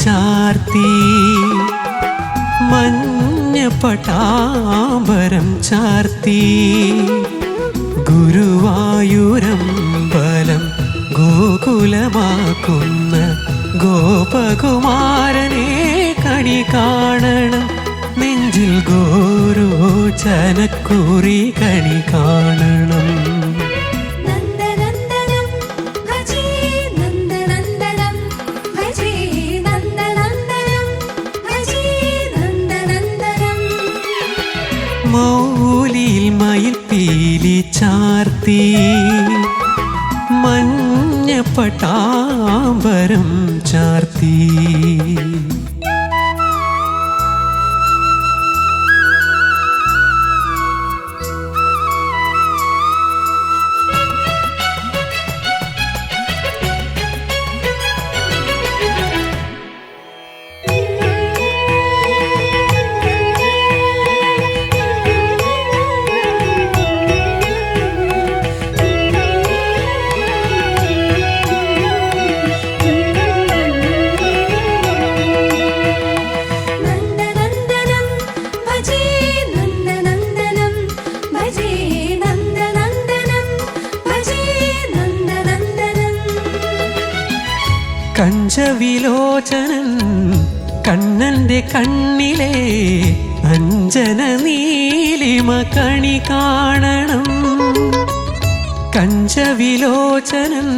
ചാർത്തി മഞ്ഞ പട്ടാമ്പരം ചാർത്തി ഗുരുവായൂരമ്പലം ഗോകുലമാക്കുന്ന ഗോപകുമാരനെ കണി കാണണം നെഞ്ചിൽ ഗോരോചനക്കുറി കണി കാണണം. മൗലിയിൽ മയിൽ പീലി ചാർത്തി മഞ്ഞ പട്ടാമ്പരം ചാർത്തി. കഞ്ചവിലോചനൻ കണ്ണന്റെ കണ്ണിലെ അഞ്ജന നീലിമ കണി കാണണം. കഞ്ചവിലോചനൻ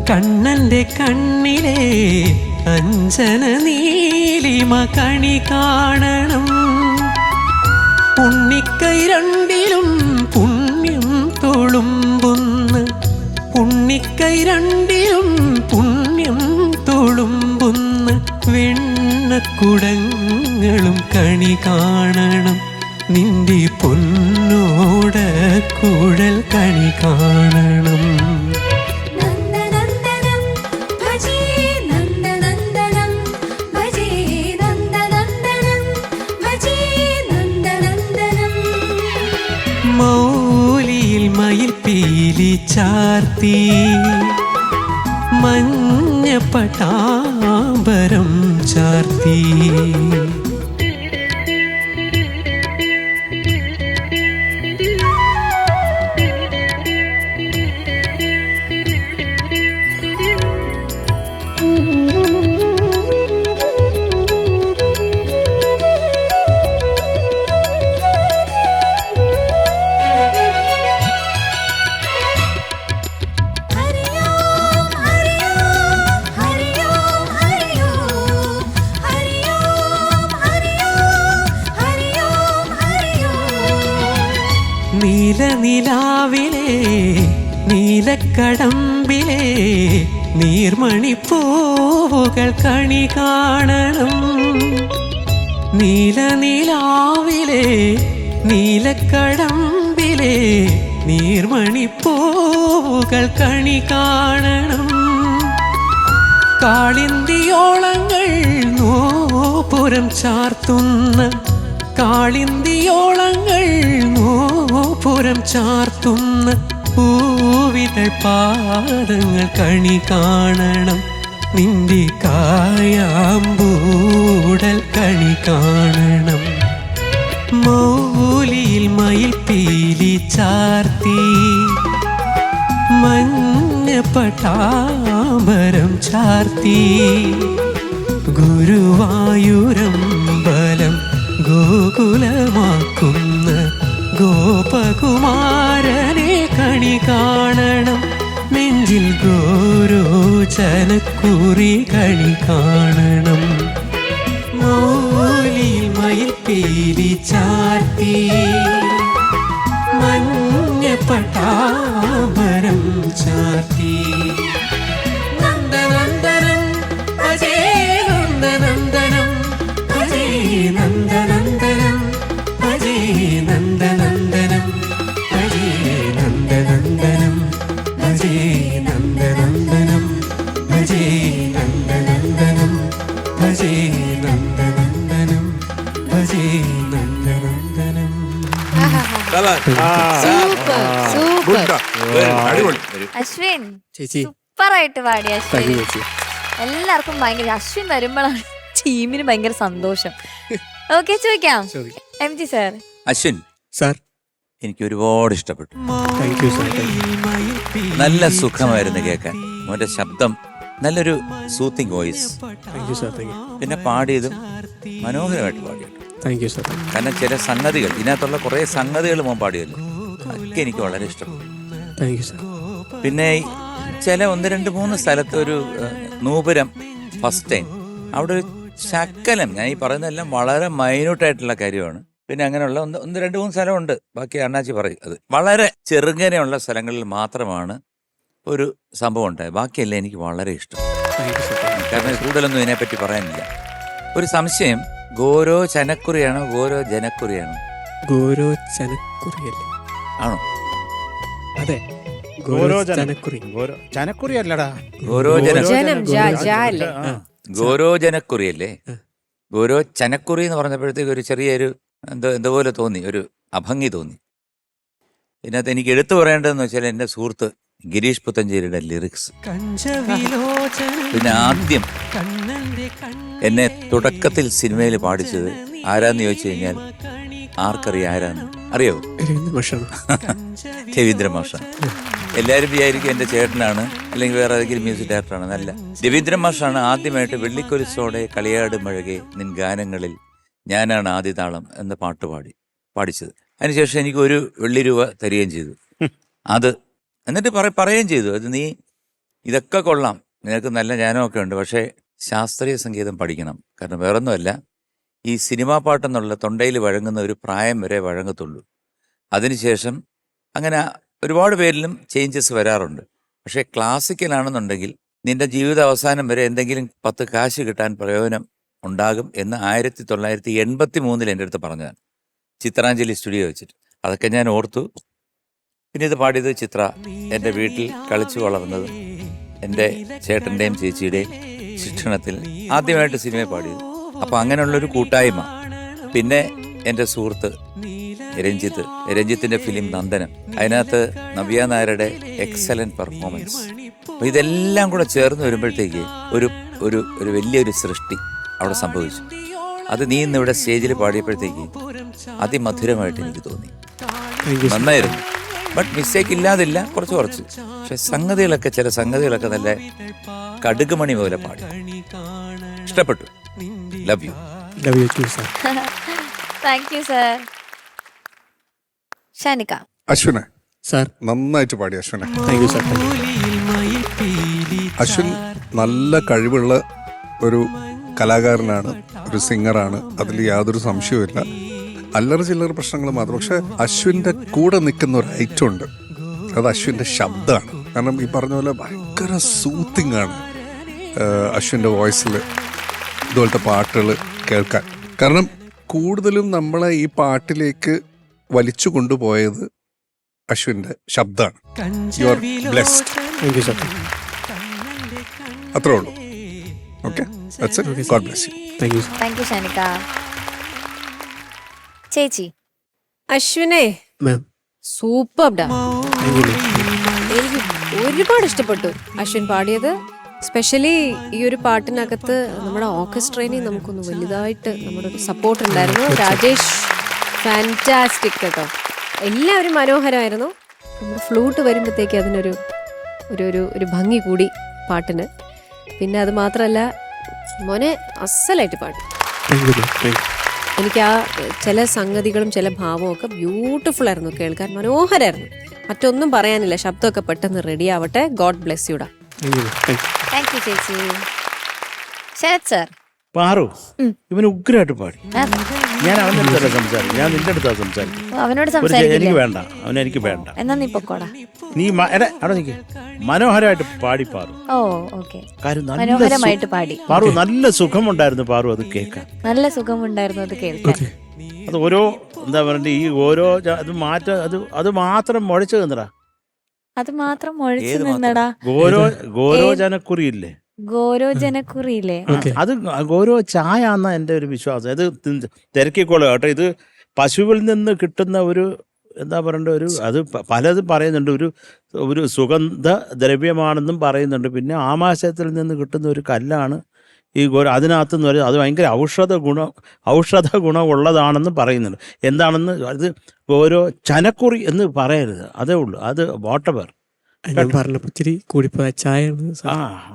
കണ്ണന്റെ കണ്ണിലെ അഞ്ജന നീലിമ കണി കാണണം. ഉണ്ണിക്കൈ രണ്ടിലും പുണ്യം തുളുമ്പുന്ന ഉണ്ണിക്കൈ രണ്ടിലും പുണ്യം തുളുമ്പുന്ന വെണ്ണക്കുടങ്ങളും കണി കാണണം. നിന്റെ പൊന്നോട കുഴൽ കണി കാണണം. മൗലിയിൽ മയിൽ പീലി ചാർത്തി മഞ്ഞ പട്ടാമ്പരം ചാർത്തി. നീലനിലാവിലെ നീലക്കടമ്പിലെ നീർമണിപ്പൂവുകൾ കണി കാണണം. നീലനിലാവിലെ നീലക്കടമ്പിലെ നീർമണിപ്പൂവുകൾ കണി കാണണം. കാളിന്തിയോളങ്ങൾ നോപുരം ചാർത്തുന്ന കാളിന്തിയോളങ്ങൾ നോപുരം ചാർത്തുന്ന പൂവിതൾ പാദങ്ങൾ കണി കാണണം. നിന്റെ കായാമ്പൂടൽ കണി കാണണം. മൗലിയിൽ മയിൽ പീലി ചാർത്തി മഞ്ഞ പട്ടാമ്പരം ചാർത്തി ഗുരുവായൂരമ്പലം ഗോകുലമാക്കുന്ന ഗോപകുമാരനെ കണി കാണണം. നെഞ്ചിൽ ഗോരോചനക്കുറി കണി കാണണം. മൗലിയിൽ മയിൽ പീലി ചാർത്തി മഞ്ഞ പട്ടാമ്പരം ചാർത്തി. നന്ദനന്ദനം അജേ നന്ദനന്ദനം അജേ നന്ദനന്ദനം അജേ നന്ദനന്ദനം അജേ നന്ദനന്ദനം അജേ നന്ദനന്ദനം അജേ നന്ദനന്ദനം അജേ നന്ദനന്ദനം അജേ നന്ദനന്ദനം. അശ്വിൻ സൂപ്പറായിട്ട് പാടി അശ്വിൻ. എല്ലാവർക്കും ഭയങ്കര അശ്വിൻ വരുമ്പോഴാണ് ടീമിന് ഭയങ്കര സന്തോഷം. ഓക്കെ, ചോദിക്കാം. MG sir. അശ്വിൻ സാർ, എനിക്ക് ഒരുപാട് ഇഷ്ടപ്പെട്ടു. Thank you sir. നല്ല സുഖമായിരുന്നു കേൾക്കാൻ. മോന്റെ ശബ്ദം നല്ലൊരു soothing voice. Thank you sir. Thank U. പിന്നെ പാടിയതും മനോഹരമായിട്ട് പാടിയിട്ടു. Thank you sir. കാരണം ചില സംഗതികൾ ഇതിനകത്തുള്ള കുറേ സംഗതികൾ മോൻ പാടിയല്ലോ, അതൊക്കെ എനിക്ക് വളരെ ഇഷ്ടപ്പെട്ടു. Thank you sir. പിന്നെ ചില 1, 2, 3 സ്ഥലത്ത് ഒരു നൂപുരം ഫസ്റ്റ് ടൈം അവിടെ ഒരു ശക്കലം, ഞാൻ ഈ പറയുന്നതെല്ലാം വളരെ മൈന്യൂട്ടായിട്ടുള്ള കാര്യമാണ്. പിന്നെ അങ്ങനെയുള്ള 1, 2, 3 സ്ഥലമുണ്ട്, ബാക്കി അണ്ണാച്ചി പറയും. അത് വളരെ ചെറുങ്ങനെയുള്ള സ്ഥലങ്ങളിൽ മാത്രമാണ് ഒരു സംഭവം ഉണ്ടായത്. ബാക്കിയെല്ലാം എനിക്ക് വളരെ ഇഷ്ടം. കാരണം കൂടുതലൊന്നും ഇതിനെപ്പറ്റി പറയാനില്ല. ഒരു സംശയം, ഗോരോ ചനക്കുറിയാണോ ഗോരോ ജനക്കുറിയാണോ? ഗോരോ ചനക്കുറിയല്ലേ? ആണോ? അതെ, ഗോരോ ചനക്കുറി. ചനക്കുറി അല്ലടാ, ഗോരോ ജനം അല്ലേ? ഗോരോ ജനക്കുറി അല്ലേ? ഗോരോ ചനക്കുറി എന്ന് പറഞ്ഞപ്പോഴത്തേക്ക് ഒരു ചെറിയൊരു എന്തോ പോലെ തോന്നി, ഒരു അഭംഗി തോന്നി. ഇതിനകത്ത് എനിക്ക് എടുത്തു പറയേണ്ടതെന്ന് വെച്ചാൽ എൻ്റെ സുഹൃത്ത് ഗിരീഷ് പുത്തഞ്ചേരിയുടെ ലിറിക്സ്. പിന്നെ ആദ്യം എന്നെ തുടക്കത്തിൽ സിനിമയിൽ പാടിച്ചത് ആരാന്ന് ചോദിച്ചു കഴിഞ്ഞാൽ ആർക്കറിയാം ആരാന്ന്? അറിയോ? രവീന്ദ്ര മാഷാണ്. എല്ലാവരും വിചാരിക്കും എൻ്റെ ചേട്ടനാണ്, അല്ലെങ്കിൽ വേറെ ഏതെങ്കിലും മ്യൂസിക് ഡയറക്ടറാണ്. നല്ല രവീന്ദ്ര മാഷാണ് ആദ്യമായിട്ട് വെള്ളിക്കൊലിസോടെ കളിയാട് മഴകെ നിൻ ഗാനങ്ങളിൽ ഞാനാണ് ആദ്യ താളം എന്ന പാട്ട് പാടിച്ചത്. അതിനുശേഷം എനിക്ക് 1 വെള്ളി രൂപ തരികയും ചെയ്തു. അത് എന്നിട്ട് പറയുകയും ചെയ്തു, അത് നീ ഇതൊക്കെ കൊള്ളാം, നിനക്ക് നല്ല ജ്ഞാനമൊക്കെ ഉണ്ട്, പക്ഷേ ശാസ്ത്രീയ സംഗീതം പഠിക്കണം. കാരണം വേറൊന്നുമല്ല, ഈ സിനിമാ പാട്ടെന്നുള്ള തൊണ്ടയിൽ വഴങ്ങുന്ന ഒരു പ്രായം വരെ വഴങ്ങത്തുള്ളൂ. അതിനുശേഷം അങ്ങനെ ഒരുപാട് പേരിലും ചേഞ്ചസ് വരാറുണ്ട്. പക്ഷേ ക്ലാസിക്കലാണെന്നുണ്ടെങ്കിൽ നിന്റെ ജീവിത അവസാനം വരെ എന്തെങ്കിലും 10 കാശ് കിട്ടാൻ പ്രയോജനം ഉണ്ടാകും എന്ന് 1983 എൻ്റെ അടുത്ത് പറഞ്ഞതാണ്, ചിത്രാഞ്ജലി സ്റ്റുഡിയോ വെച്ചിട്ട്. അതൊക്കെ ഞാൻ ഓർത്തു. പിന്നെ ഇത് പാടിയത് ചിത്ര, എൻ്റെ വീട്ടിൽ കളിച്ചു വളർന്നതും എൻ്റെ ചേട്ടൻ്റെയും ചേച്ചിയുടെയും ശിക്ഷണത്തിൽ ആദ്യമായിട്ട് സിനിമ പാടിയത്. അപ്പോൾ അങ്ങനെയുള്ളൊരു കൂട്ടായ്മ. പിന്നെ എൻ്റെ സുഹൃത്ത് രഞ്ജിത്തിൻ്റെ ഫിലിം നന്ദനം, അതിനകത്ത് നവ്യ നായരുടെ എക്സലൻറ്റ് പെർഫോമൻസ്. അപ്പോൾ ഇതെല്ലാം കൂടെ ചേർന്ന് വരുമ്പോഴത്തേക്ക് ഒരു വലിയൊരു സൃഷ്ടി അവിടെ സംഭവിച്ചു. അത് നീ ഇന്ന് ഇവിടെ സ്റ്റേജിൽ പാടിയപ്പോഴത്തേക്ക് അതിമധുരമായിട്ട് എനിക്ക് തോന്നി. നന്നായിരുന്നു. ബട്ട് മിസ്റ്റേക്ക് ഇല്ലാതില്ല, കുറച്ച് പക്ഷെ ചില സംഗതികളൊക്കെ നല്ല കടുകുമണി പോലെ പാടി. ഇഷ്ടപ്പെട്ടു. Love you. Love you too sir. Thank you sir. Shanika. അശ്വിനെ സാർ, നന്നായിട്ട് പാടി അശ്വിനെ. Thank you sir. അശ്വിൻ നല്ല കഴിവുള്ള ഒരു കലാകാരനാണ്, ഒരു സിംഗറാണ്, അതിൽ യാതൊരു സംശയവുമില്ല. അല്ലറ ചില്ലറ പ്രശ്നങ്ങൾ മാത്രം. പക്ഷെ അശ്വിൻ്റെ കൂടെ നിൽക്കുന്ന ഒരു ഐറ്റം ഉണ്ട്, അത് അശ്വിൻ്റെ ശബ്ദമാണ്. കാരണം ഈ പറഞ്ഞ പോലെ ഭയങ്കര സൂത്തിങ് ആണ് അശ്വിൻ്റെ വോയിസിൽ ഇതുപോലത്തെ പാട്ടുകൾ കേൾക്കാൻ. കാരണം കൂടുതലും നമ്മളെ ഈ പാട്ടിലേക്ക് വലിച്ചു കൊണ്ടുപോയത് അശ്വിൻ്റെ ശബ്ദമാണ്. You are blessed. Thank you sir. അത്രേ ഉള്ളൂ. Okay, that's it. God bless you. Thank you sir. Thank you Shanika. ചേച്ചി. അശ്വിനെ മാം, സൂപ്പർഡാ. താങ്ക് യു മാം. എനിക്ക് ഒരുപാട് ഇഷ്ടപ്പെട്ടു അശ്വിൻ പാടിയത്. സ്പെഷ്യലി ഈ ഒരു പാട്ടിനകത്ത് നമ്മുടെ ഓർക്കസ്ട്രേനെ നമുക്കൊന്ന് വലുതായിട്ട് നമ്മുടെ ഒരു സപ്പോർട്ട് ഉണ്ടായിരുന്നു. രാജേഷ് ഫാന്റാസ്റ്റിക് കേട്ടോ. എല്ലാവരും മനോഹരമായിരുന്നു. നമ്മുടെ ഫ്ലൂട്ട് വരുമ്പോഴത്തേക്ക് അതിനൊരു ഒരു ഭംഗി കൂടി പാട്ടിന്. പിന്നെ അത് മാത്രമല്ല, മോനെ അസലായിട്ട് പാടി. Thank you ma'am. Thank U. എനിക്ക് ആ ചില സംഗതികളും ചില ഭാവവും ഒക്കെ ബ്യൂട്ടിഫുൾ ആയിരുന്നു, കേൾക്കാൻ മനോഹരമായിരുന്നു. മറ്റൊന്നും പറയാനില്ല. ശബ്ദമൊക്കെ പെട്ടെന്ന് റെഡി ആവട്ടെ. ഗോഡ് ബ്ലെസ് യുടാ. Thank you ma'am. Thank you. Thank you ചേച്ചി. ശരത് സർ. പാറു ഇവന് ഉഗ്രമായിട്ട് പാടി. ഞാൻ അവൻ്റെ അടുത്തല്ല സംസാരിക്കും, ഞാൻ നിന്റെ അടുത്താണ് സംസാരിക്കും. അവനോട് എനിക്ക് വേണ്ട, എനിക്ക് വേണ്ട. എന്നാ നീ പൊക്കോടാ. നീ അവിടെ നിൽക്ക്. മനോഹരമായിട്ട് പാടി പാറു. ഓ ഓക്കെ. കാര്യം മനോഹരമായിട്ട് പാടി പാറു. നല്ല സുഖമുണ്ടായിരുന്നു പാറു അത് കേൾക്കാൻ. നല്ല സുഖമുണ്ടായിരുന്നു അത് കേൾക്കാൻ. അത് ഓരോ എന്താ പറയണ്ടേ, ഈ ഓരോ അത് മാത്രം മുഴച്ചു നിന്നടാ. അത് മാത്രം മുഴച്ചു നിന്നടാ. ഗോരോ ജനക്കുറിയില്ലേ, ഗോരോ ജനക്കുറിയില്ലേ, അത് ഗോരോ ചായ എന്നാ എൻ്റെ ഒരു വിശ്വാസം. ഇത് തിരക്കിക്കോളുക കേട്ടോ. ഇത് പശുവിൽ നിന്ന് കിട്ടുന്ന ഒരു എന്താ പറയണ്ട, ഒരു അത് പലതും പറയുന്നുണ്ട്. ഒരു സുഗന്ധ ദ്രവ്യമാണെന്നും പറയുന്നുണ്ട്. പിന്നെ ആമാശയത്തിൽ നിന്ന് കിട്ടുന്ന ഒരു കല്ലാണ് ഈ അതിനകത്തെന്ന് പറയുന്നത്. അത് ഭയങ്കര ഔഷധ ഗുണമുള്ളതാണെന്ന് പറയുന്നുണ്ട്. എന്താണെന്ന് അത് ഓരോ ചനക്കുറി എന്ന് പറയരുത്, അതേ ഉള്ളൂ. അത് വാട്ടവർ ഞാൻ പറഞ്ഞപ്പോൾ ഇത്തിരി കൂടിപ്പോയ ചായ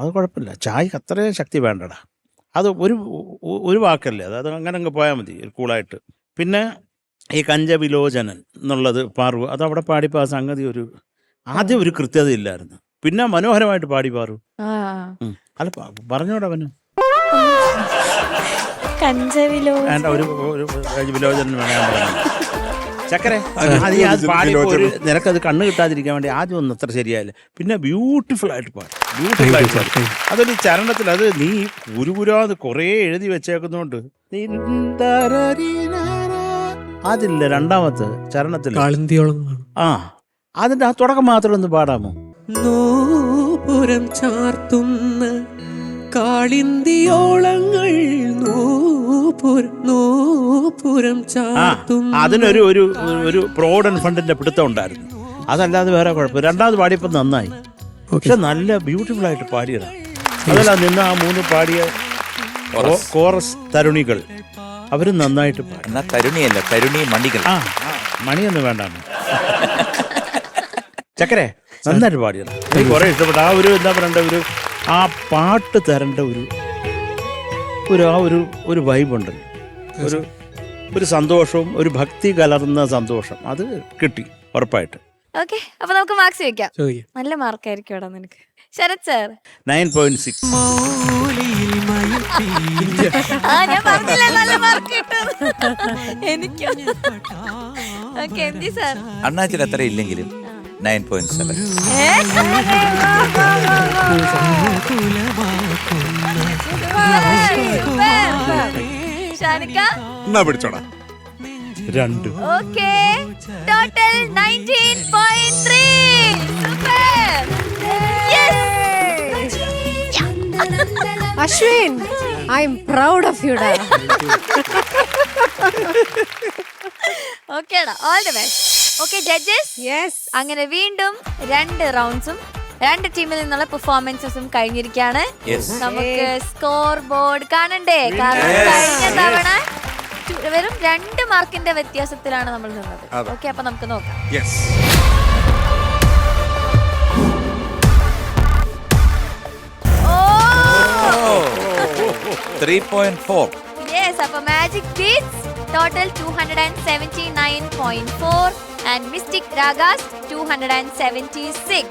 അത് കുഴപ്പമില്ല. ചായക്ക് അത്രയും ശക്തി വേണ്ടടാ. അത് ഒരു വാക്കല്ലേ, അത് അങ്ങനെ അങ്ങ് പോയാൽ മതി കൂളായിട്ട്. പിന്നെ ഈ കഞ്ചവിലോചനൻ എന്നുള്ളത് പാറു അത് അവിടെ പാടിപ്പോ ആ സംഗതി ആദ്യം ഒരു കൃത്യത ഇല്ലായിരുന്നു, പിന്നെ മനോഹരമായിട്ട് പാടി പാറു. അല്ല പറഞ്ഞോടവന് വേണ്ട ഒരു വിലോചനൻ വേണം പറഞ്ഞു. ചക്കരെ നിനക്കത് കണ്ണ് കിട്ടാതിരിക്കാൻ വേണ്ടി ആദ്യം ഒന്നും അത്ര ശരിയായില്ല, പിന്നെ ബ്യൂട്ടിഫുൾ ആയിട്ട് പാടി. അതൊരു ചരണത്തിൽ അത് നീ ഗുരുഗുരാത് കുറേ എഴുതി വെച്ചേക്കുന്നോണ്ട് അതില്ല രണ്ടാമത്തെ ചരണത്തിൽ അതിന്റെ ആ തുടക്കം മാത്രം ഒന്ന് പാടാമോ? നോപുരം ചാർത്തുന്ന കാളിന്തിയോളങ്ങൾ നോപുരം ചാർത്തുന്ന അതിനൊരു ഒരു പ്രോവിഡൻ ഫണ്ടിന്റെ പിടുത്തം ഉണ്ടായിരുന്നു. അതല്ലാതെ വേറെ കുഴപ്പം. രണ്ടാമത് പാടിയപ്പോൾ നന്നായി, പക്ഷെ നല്ല ബ്യൂട്ടിഫുൾ ആയിട്ട് പാടിയതാണ്. അതല്ല നിന്ന് ആ 3 പാടിയ കോറസ് തരുണികൾ അവരും നന്നായിട്ട് പാടി. തരുണിയല്ല, തരുണി മണികൾ. മണിയൊന്നും വേണ്ടാണ്. ചക്കരെ നന്നായിട്ട് പാടിയത് എനിക്ക് കുറെ ഇഷ്ടപ്പെട്ടു. ആ ഒരു എന്താ പറയണ്ട, ആ പാട്ട് തരേണ്ട ഒരു വൈബുണ്ടല്ലോ, ഒരു സന്തോഷവും ഒരു ഭക്തി കലർന്ന സന്തോഷം അത് കിട്ടി ഉറപ്പായിട്ട്. ഓക്കെ, അപ്പൊ നമുക്ക് മാർക്സ് വെക്കാം. നല്ല മാർക്കായിരിക്കും ഇവിടെ നിനക്ക്. ശരത് സാർ 9.6. ഞാൻ പറഞ്ഞില്ല നല്ല മാർക്ക് കിട്ടും എനിക്ക്. ഓക്കെ, എം ജി സാർ അണ്ണാച്ചിൽ അത്ര ഇല്ലെങ്കിലും 9.7. പിടിച്ചോടാ 2. Okay, total 19.3. Ashwin, I am proud of you ഡാ. ഓക്കേടാ, all the best. Okay judges, yes, അങ്ങനെ വീണ്ടും 2 റൗണ്ട്സും 2 ടീമിൽ നിന്നുള്ള പെർഫോമൻസസും കഴിഞ്ഞിരിക്കുകയാണ്. നമുക്ക് സ്കോർ ബോർഡ് കാണണ്ടേ? കാരണം കഴിഞ്ഞ തവണ വെറും 2 മാർക്കിന്റെ വ്യത്യാസത്തിലാണ് നമ്മൾ നിന്നത്. ഓക്കെ, അപ്പൊ നമുക്ക് നോക്കാം. 3.4. യെസ്, അപ്പൊ Magic Beats total 279.4 and Mystic Ragas 276.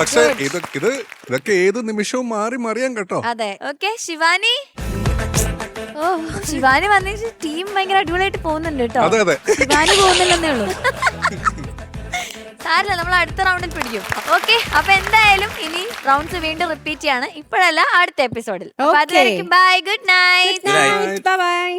പക്ഷേ ഇതൊക്കെ ഏത് നിമിഷവും മറിയാൻ കേട്ടോ. അതെ. ഓക്കെ, ശിവാനി. ഓ, ശിവാനി വന്നിട്ട് ടീം ഭയങ്കര അടിപൊളിയായിട്ട് പോകുന്നുണ്ട് കേട്ടോ. ശിവാനി പോകുന്നില്ലെന്നേ ഉള്ളൂ. സാരില്ല, നമ്മൾ അടുത്ത റൗണ്ടിൽ പിടിക്കും. ഓക്കെ, അപ്പൊ എന്തായാലും ഇനി റൗണ്ട്സ് വീണ്ടും റിപ്പീറ്റ് ചെയ്യാണ്. ഇപ്പോഴല്ല, അടുത്ത എപ്പിസോഡിൽ. Bye, good night. Bye by.